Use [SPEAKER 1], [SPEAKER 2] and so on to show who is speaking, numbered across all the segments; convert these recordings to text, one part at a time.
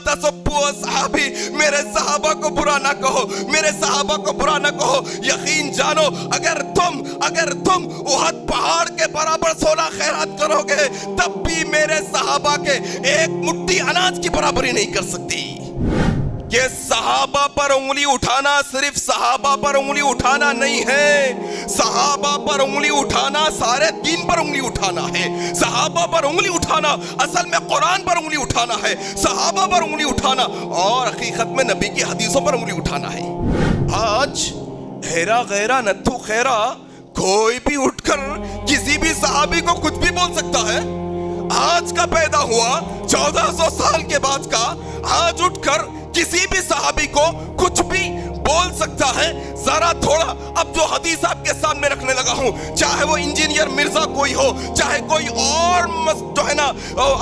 [SPEAKER 1] तसब्बु असहाबी, मेरे सहाबा को बुरा ना कहो, मेरे सहाबा को बुरा ना कहो। यकीन जानो अगर तुम उहद पहाड़ के बराबर 16 खैरात करोगे तब भी मेरे सहाबा के एक मुट्ठी अनाज की बराबरी नहीं कर सकती। ये सहाबा पर उंगली उठाना सिर्फ सहाबा पर उंगली उठाना नहीं है, सहाबा पर उंगली उठाना सारे दीन पर उंगली उठाना है। सहाबा पर उंगली उठाना असल में कुरान पर उंगली उठाना है, सहाबा पर उंगली उठाना और हकीकत में नबी की हदीसों पर उंगली उठाना है। आज हेरा गैरा नत्थु खैरा कोई भी उठकर किसी भी सहाबी को कुछ भी बोल सकता है। आज का पैदा हुआ 1400 साल के बाद का आज उठकर किसी भी सहाबी को कुछ भी बोल सकता है। जरा थोड़ा अब जो हदीस आपके सामने रखने लगा हूं, चाहे वो इंजीनियर मिर्जा कोई हो, चाहे कोई और जो है ना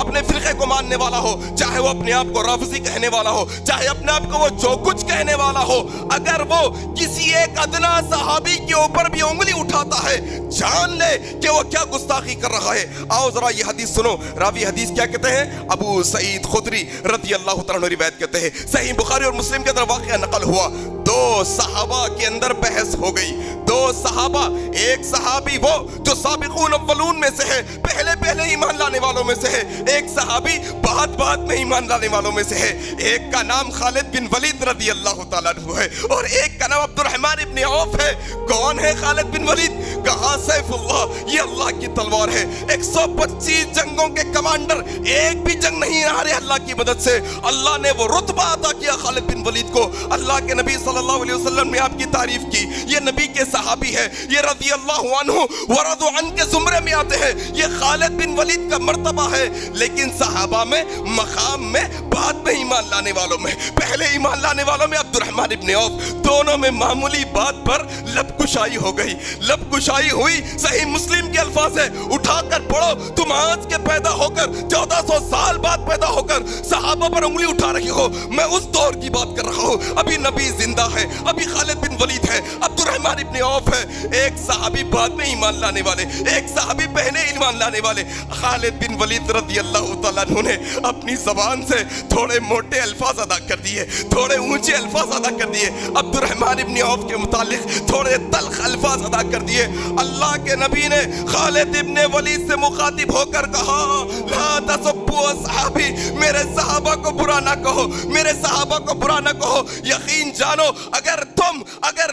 [SPEAKER 1] अपने फिरके को मानने वाला हो, चाहे वो अपने आप को राफिजी कहने वाला हो, चाहे अपने आप को वो जो कुछ कहने वाला हो, अगर वो किसी एक अदना सहाबी के ऊपर भी उंगली उठाता है, जान ले कि वो क्या गुस्ताखी कर रहा है। आओ जरा ये हदीस सुनो। रावी हदीस क्या कहते हैं? अबू सईद खुदरी रज़ी अल्लाह तआला अन्हु रिवायत करते हैं, सही बुखारी और मुस्लिम के अंदर वाक़या नकल हुआ। दो सहाबा के अंदर बहस हो गई। दो सहाबा, एक सहाबी वो जो साबिक़ून अव्वलून में से है, पहले पहले ईमान लाने वालों में से है, एक सहाबी बाद बाद में ईमान लाने वालों में से है। एक का नाम खालिद बिन वलीद रज़ी अल्लाह तआला अन्हु है और एक का नाम अब्दुर्रहमान इब्न औफ है। कौन है खालिद बिन वलीद? कहा सैफुल्लाह, ये अल्लाह की तलवार है। 125 जंगों के कमांडर, एक भी जंग नहीं हारे अल्लाह की मदद से। अल्लाह ने वो रुतबा अता किया खालिद बिन वलीद को। अल्लाह के नबी सल्लल्लाहु अलैहि वसल्लम ने आपकी तारीफ की। ये नबी के सहाबी है, ये रज़ी अल्लाहु अन्हु व रज़ू अन के ज़ुमरे में आते हैं। ये खालिद बिन वलीद का मर्तबा है, लेकिन सहाबा में मकाम में बाद में ईमान लाने वालों में, पहले ईमान लाने वालों में अब्दुर्रहमान इब्न औफ। दोनों में मामूली बात पर लबकुशाई हो गई। लबकुशाई हुई, सही मुस्लिम के अल्फाज है, उठाकर पढ़ो। तुम आज के पैदा होकर 1400 साल बाद पैदा होकर सहाबा पर उंगली उठा रही हो। मैं उस दौर की बात कर रहा हूँ, अभी नबी जिंदा है, अभी खालिद बिन वलीद है, अब्दुर्रहमान इब्न औफ है। एक सहाबी बाद में ईमान लाने वाले, एक सहाबी पहले ईमान लाने वाले। खालिद बिन वलीद रज़ी अल्लाह तआला अन्हु ने अपनी ज़बान से थोड़े मोटे अल्फाज अदा कर दिए, थोड़े ऊंचे अल्फाज अदा कर दिए। अब्दुर्रहमान इब्न औफ के मुतालिक थोड़े तल्ख अल्फाज अदा कर दिए। अल्लाह के नबी ने खालिद इब्न वलीद से मुखातिब होकर कहा, ला तसब्बु असहाबी, मेरे सहाबा को बुरा ना कहो, मेरे सहाबा को बुरा ना कहो। यकीन जानो अगर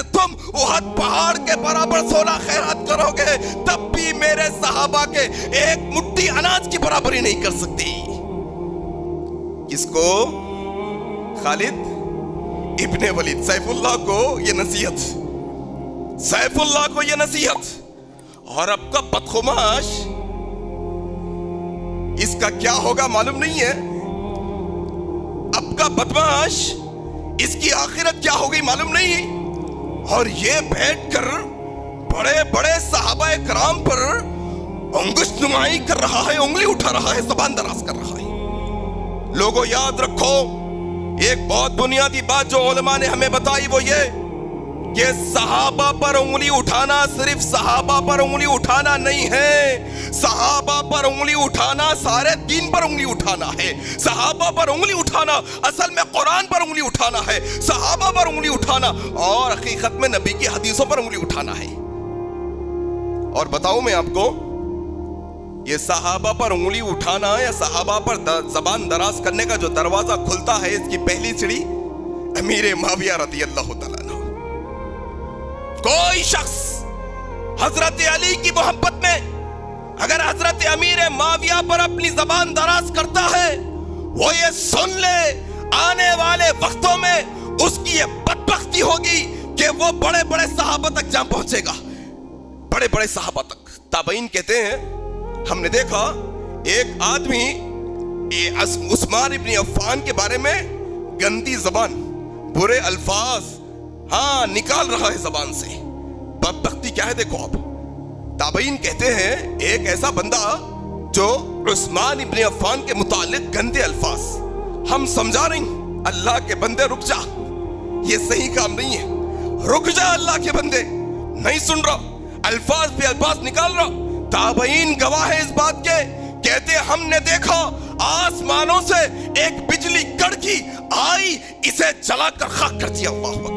[SPEAKER 1] तुम उहद पहाड़ के बराबर 16 खैरात करोगे तब भी मेरे सहाबा के एक मुट्ठी अनाज की बराबरी नहीं कर सकती। किसको? खालिद इब्न वलीद। सैफुल्लाह को ये नसीहत, सैफुल्लाह को ये नसीहत। और अब का बदखुमाश, इसका क्या होगा मालूम नहीं है। अब का बदमाश, इसकी आखिरत क्या होगी मालूम नहीं। और ये बैठकर बड़े बड़े सहाबा कराम पर अंगुश नुमाई कर रहा है, उंगली उठा रहा है, ज़बान दराज कर रहा है। लोगों याद रखो, एक बहुत बुनियादी बात जो उलमा ने हमें बताई वो ये कि सहाबा पर उंगली उठाना सिर्फ सहाबा पर उंगली उठाना नहीं है, सहाबा पर उंगली उठाना सारे दीन पर उंगली उठाना है। सहाबा पर उंगली उठाना असल में कुरान पर उंगली उठाना है, सहाबा पर उंगली उठाना और हकीकत में नबी की हदीसों पर उंगली उठाना है। और बताऊं मैं आपको, ये सहाबा पर उंगली उठाना या सहाबा पर जबान दराज करने का जो दरवाजा खुलता है, इसकी पहली सीढ़ी अमीर माविया रज़ी अल्लाह तआला अन्हु। कोई शख्स हजरत अली की मोहब्बत में अगर हजरत अमीर माविया पर अपनी जबान दराज करता है, वो ये सुन ले आने वाले वक्तों में उसकी ये बदबख्ती होगी कि वो बड़े बड़े सहाबा तक जा पहुंचेगा, बड़े बड़े सहाबा तक। ताबईन कहते हैं, हमने देखा एक आदमी उस्मान इब्न अफ़्फ़ान के बारे में गंदी जबान, बुरे अल्फाज निकाल रहा है जबान से। बदबख्ती क्या है देखो आप। ताबईन कहते हैं एक ऐसा बंदा जो उस्मान इब्न अफ़्फ़ान के मुतालिक गंदे अल्फाज, हम समझा रहे हैं अल्लाह के बंदे रुक जा, ये सही काम नहीं है, रुक जा अल्लाह के बंदे, नहीं सुन रहा, अल्फाज पे अल्फाज निकाल रहा। ताबईन गवाह है इस बात के, कहते हमने देखा आसमानों से एक बिजली कड़की आई, इसे जलाकर खाक कर दिया। अल्लाह अकबर।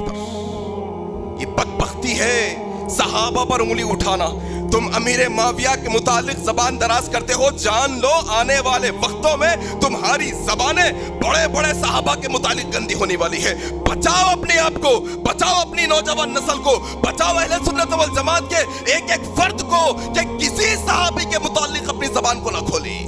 [SPEAKER 1] ये बदबख्ती है सहाबा पर उंगली उठाना। तुम अमीर माविया के मुतालिक जबान दराज करते हो, जान लो आने वाले वक्तों में तुम्हारी जबानें बड़े बड़े सहाबा के मुतालिक गंदी होने वाली है। बचाओ अपने आप को, बचाओ अपनी नौजवान नस्ल को, बचाओ अहले सुन्नत वल जमात के एक एक फर्द को कि किसी सहाबी के मुतालिक अपनी जबान को ना खोली।